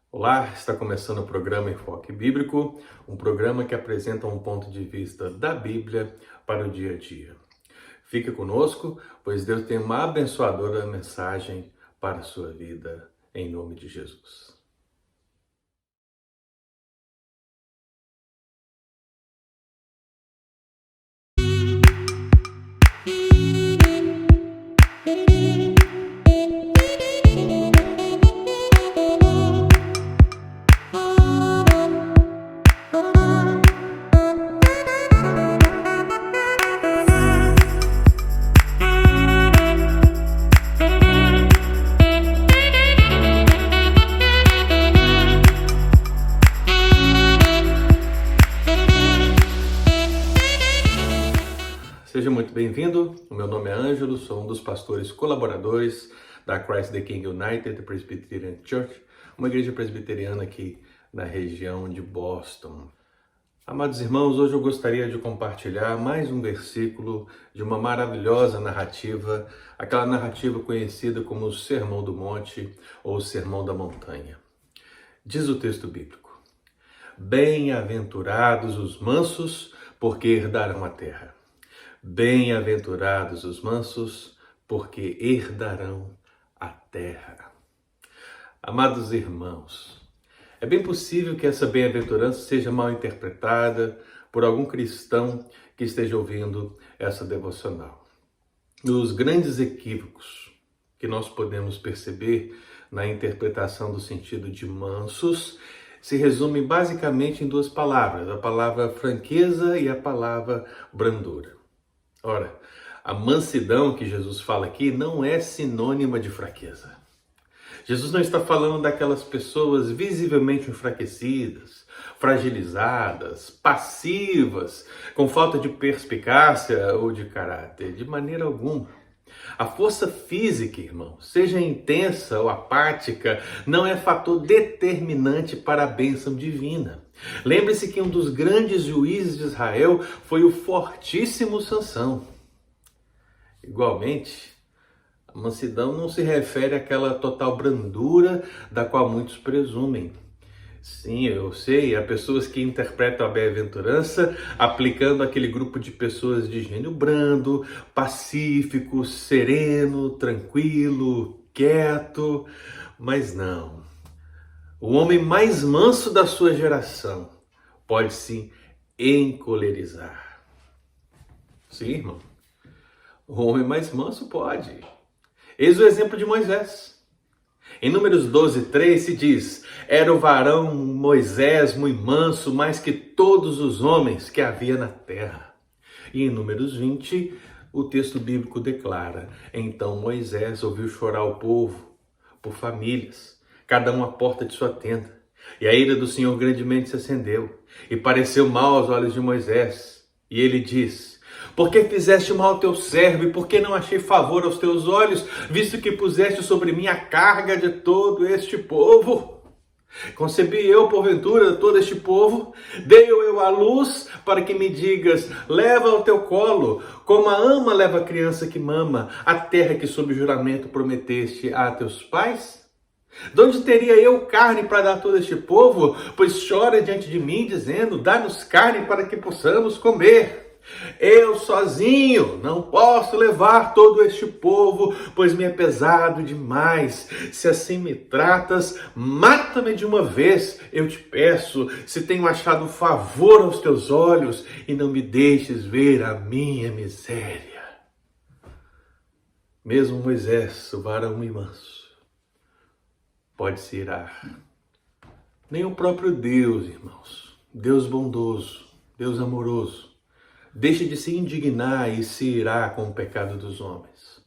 Olá, está começando o programa Enfoque Bíblico, um programa que apresenta um ponto de vista da Bíblia para o dia a dia. Fica conosco, pois Deus tem uma abençoadora mensagem para a sua vida, em nome de Jesus. Seja muito bem-vindo, o meu nome é Ângelo, sou um dos pastores colaboradores da Christ the King United Presbyterian Church, uma igreja presbiteriana aqui na região de Boston. Amados irmãos, hoje eu gostaria de compartilhar mais um versículo de uma maravilhosa narrativa, aquela narrativa conhecida como o Sermão do Monte ou o Sermão da Montanha. Diz o texto bíblico: Bem-aventurados os mansos, porque herdarão a terra. Bem-aventurados os mansos, porque herdarão a terra. Amados irmãos, é bem possível que essa bem-aventurança seja mal interpretada por algum cristão que esteja ouvindo essa devocional. Os grandes equívocos que nós podemos perceber na interpretação do sentido de mansos se resumem basicamente em duas palavras, a palavra franqueza e a palavra brandura. Ora, a mansidão que Jesus fala aqui não é sinônima de fraqueza. Jesus não está falando daquelas pessoas visivelmente enfraquecidas, fragilizadas, passivas, com falta de perspicácia ou de caráter, de maneira alguma. A força física, irmão, seja intensa ou apática, não é fator determinante para a bênção divina. Lembre-se que um dos grandes juízes de Israel foi o fortíssimo Sansão. Igualmente, a mansidão não se refere àquela total brandura da qual muitos presumem. Sim, eu sei, há pessoas que interpretam a bem-aventurança aplicando aquele grupo de pessoas de gênio brando, pacífico, sereno, tranquilo, quieto, mas não. O homem mais manso da sua geração pode se encolerizar. Sim, irmão, o homem mais manso pode. Eis o exemplo de Moisés. Em Números 12:3 se diz: Era o varão Moisés muito manso, mais que todos os homens que havia na terra. E em Números 20, o texto bíblico declara: Então Moisés ouviu chorar o povo por famílias, cada um à porta de sua tenda. E a ira do Senhor grandemente se acendeu, e pareceu mal aos olhos de Moisés. E ele diz: Por que fizeste mal ao teu servo, e por que não achei favor aos teus olhos, visto que puseste sobre mim a carga de todo este povo? Concebi eu, porventura, todo este povo? Dei-o eu à luz, para que me digas: leva ao teu colo, como a ama leva a criança que mama, a terra que sob juramento prometeste a teus pais? De onde teria eu carne para dar a todo este povo? Pois chora diante de mim, dizendo: dá-nos carne para que possamos comer. Eu sozinho não posso levar todo este povo, pois me é pesado demais. Se assim me tratas, mata-me de uma vez, eu te peço, se tenho achado favor aos teus olhos, e não me deixes ver a minha miséria. Mesmo Moisés, o varão e manso, pode se irar. Nem o próprio Deus, irmãos, Deus bondoso, Deus amoroso, deixe de se indignar e se irar com o pecado dos homens.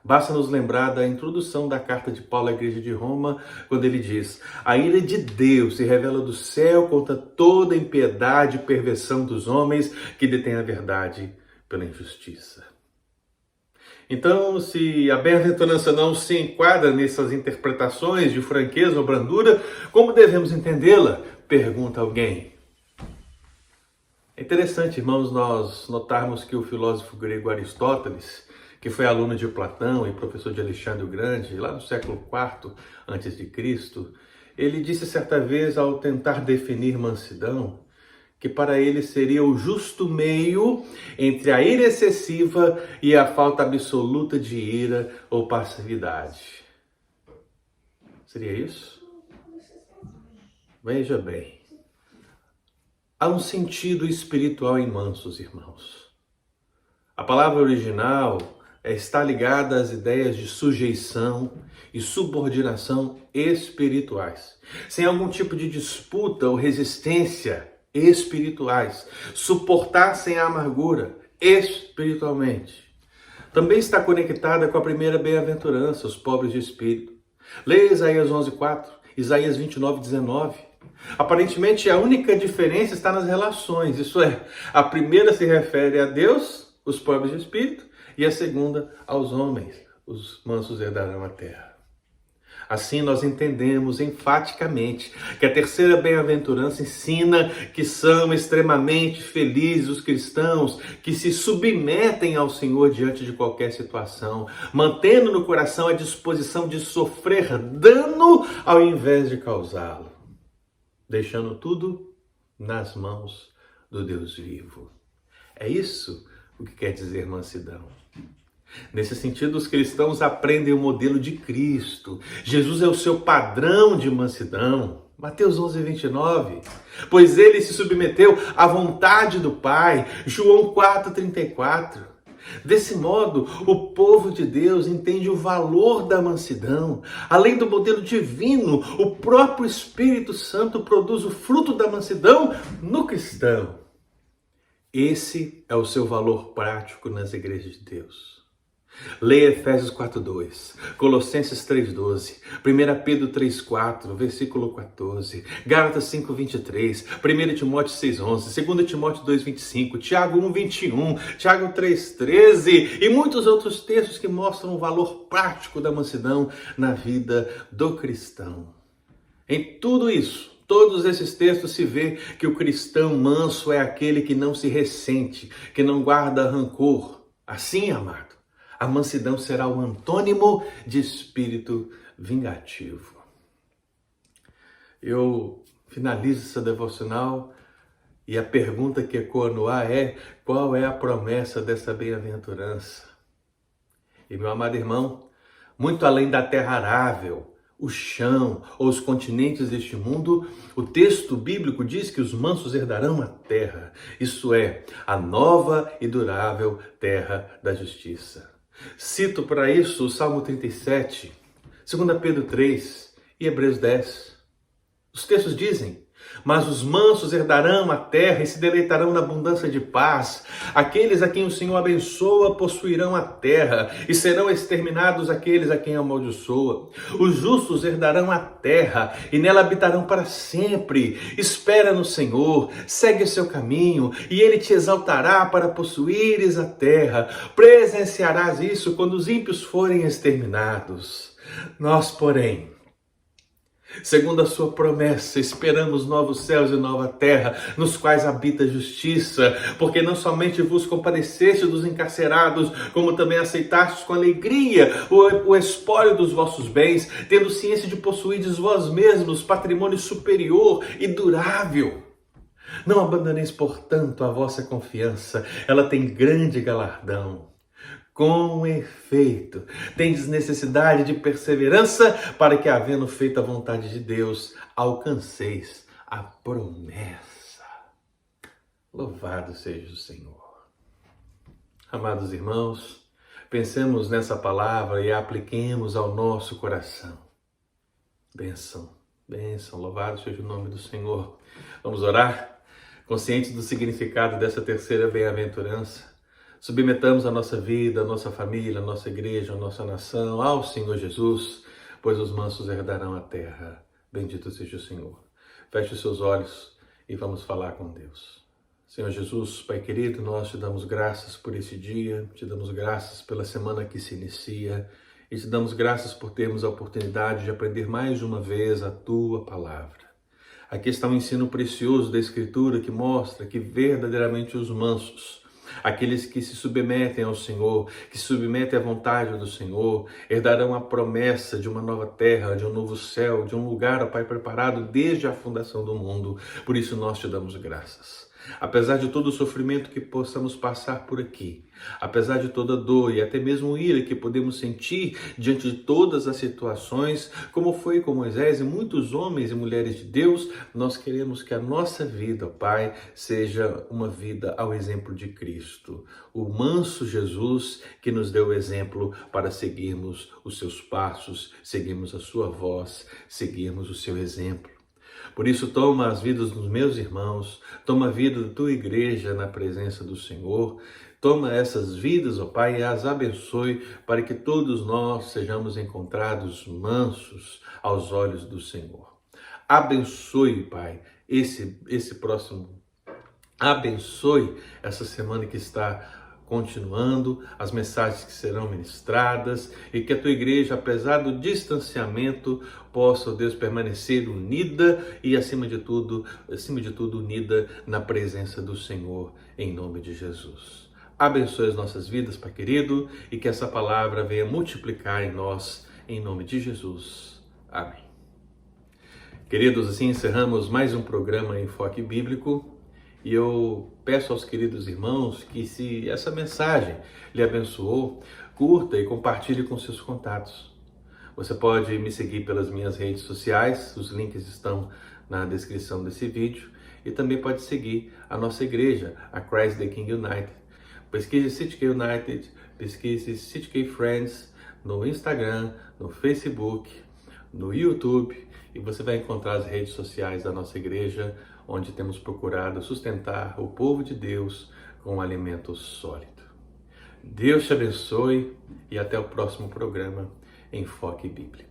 Basta nos lembrar da introdução da carta de Paulo à igreja de Roma, quando ele diz: a ira de Deus se revela do céu contra toda impiedade e perversão dos homens que detêm a verdade pela injustiça. Então, se a bem-aventurança não se enquadra nessas interpretações de franqueza ou brandura, como devemos entendê-la? Pergunta alguém. É interessante, irmãos, nós notarmos que o filósofo grego Aristóteles, que foi aluno de Platão e professor de Alexandre o Grande, lá no século IV a.C., Ele disse certa vez, ao tentar definir mansidão, que para ele seria o justo meio entre a ira excessiva e a falta absoluta de ira ou passividade. Seria isso? Veja bem, há um sentido espiritual em mansos, irmãos. A palavra original está ligada às ideias de sujeição e subordinação espirituais, sem algum tipo de disputa ou resistência espirituais, suportar sem a amargura espiritualmente. Também está conectada com a primeira bem-aventurança, os pobres de espírito. Leia Isaías 11:4, Isaías 29:19. Aparentemente a única diferença está nas relações, isso é, a primeira se refere a Deus, os pobres de espírito, e a segunda aos homens, os mansos herdarão a terra. Assim nós entendemos enfaticamente que a terceira bem-aventurança ensina que são extremamente felizes os cristãos que se submetem ao Senhor diante de qualquer situação, mantendo no coração a disposição de sofrer dano ao invés de causá-lo, deixando tudo nas mãos do Deus vivo. É isso o que quer dizer mansidão. Nesse sentido, os cristãos aprendem o modelo de Cristo. Jesus é o seu padrão de mansidão. Mateus 11:29. Pois ele se submeteu à vontade do Pai. João 4:34. Desse modo, o povo de Deus entende o valor da mansidão. Além do modelo divino, o próprio Espírito Santo produz o fruto da mansidão no cristão. Esse é o seu valor prático nas igrejas de Deus. Leia Efésios 4:2, Colossenses 3:12, 1 Pedro 3:4, versículo 14, Gálatas 5:23, 1 Timóteo 6:11, 2 Timóteo 2:25, Tiago 1:21, Tiago 3:13 e muitos outros textos que mostram o valor prático da mansidão na vida do cristão. Em tudo isso, todos esses textos se vê que o cristão manso é aquele que não se ressente, que não guarda rancor. Assim, amado, a mansidão será o antônimo de espírito vingativo. Eu finalizo essa devocional e a pergunta que ecoa no ar é: qual é a promessa dessa bem-aventurança? E meu amado irmão, muito além da terra arável, o chão ou os continentes deste mundo, o texto bíblico diz que os mansos herdarão a terra, isto é, a nova e durável terra da justiça. Cito para isso o Salmo 37, 2 Pedro 3 e Hebreus 10. Os textos dizem: mas os mansos herdarão a terra e se deleitarão na abundância de paz. Aqueles a quem o Senhor abençoa possuirão a terra e serão exterminados aqueles a quem amaldiçoa. Os justos herdarão a terra e nela habitarão para sempre. Espera no Senhor, segue o seu caminho e ele te exaltará para possuires a terra. Presenciarás isso quando os ímpios forem exterminados. Nós, porém, segundo a sua promessa, esperamos novos céus e nova terra, nos quais habita a justiça, porque não somente vos compadeceste dos encarcerados, como também aceitastes com alegria o espólio dos vossos bens, tendo ciência de possuirdes vós mesmos patrimônio superior e durável. Não abandoneis, portanto, a vossa confiança, ela tem grande galardão. Com efeito, tendes necessidade de perseverança para que, havendo feito a vontade de Deus, alcanceis a promessa. Louvado seja o Senhor. Amados irmãos, pensemos nessa palavra e a apliquemos ao nosso coração. Bênção, bênção, louvado seja o nome do Senhor. Vamos orar? Conscientes do significado dessa terceira bem-aventurança, submetamos a nossa vida, a nossa família, a nossa igreja, a nossa nação ao Senhor Jesus, pois os mansos herdarão a terra. Bendito seja o Senhor. Feche os seus olhos e vamos falar com Deus. Senhor Jesus, Pai querido, nós te damos graças por esse dia, te damos graças pela semana que se inicia e te damos graças por termos a oportunidade de aprender mais uma vez a Tua palavra. Aqui está um ensino precioso da Escritura que mostra que verdadeiramente os mansos Aqueles que se submetem ao Senhor, que se submetem à vontade do Senhor, herdarão a promessa de uma nova terra, de um novo céu, de um lugar, ó Pai, preparado desde a fundação do mundo. Por isso nós te damos graças. Apesar de todo o sofrimento que possamos passar por aqui, apesar de toda dor e até mesmo ira que podemos sentir diante de todas as situações, como foi com Moisés e muitos homens e mulheres de Deus, nós queremos que a nossa vida, Pai, seja uma vida ao exemplo de Cristo, o manso Jesus que nos deu o exemplo para seguirmos os seus passos, seguirmos a sua voz, seguirmos o seu exemplo. Por isso, toma as vidas dos meus irmãos, toma a vida da tua igreja na presença do Senhor, toma essas vidas, ó Pai, e as abençoe para que todos nós sejamos encontrados mansos aos olhos do Senhor. Abençoe, Pai, esse próximo, abençoe essa semana que está continuando, as mensagens que serão ministradas e que a tua igreja, apesar do distanciamento, possa, ó Deus, permanecer unida e, acima de tudo, unida na presença do Senhor, em nome de Jesus. Abençoe as nossas vidas, Pai querido, e que essa palavra venha multiplicar em nós, em nome de Jesus. Amém. Queridos, assim encerramos mais um programa Enfoque Bíblico. E eu peço aos queridos irmãos que, se essa mensagem lhe abençoou, curta e compartilhe com seus contatos. Você pode me seguir pelas minhas redes sociais, os links estão na descrição desse vídeo, e também pode seguir a nossa igreja, a Christ the King United. Pesquise CityK United, pesquise CityK Friends no Instagram, no Facebook, no YouTube, e você vai encontrar as redes sociais da nossa igreja, onde temos procurado sustentar o povo de Deus com um alimento sólido. Deus te abençoe e até o próximo programa Enfoque Bíblico.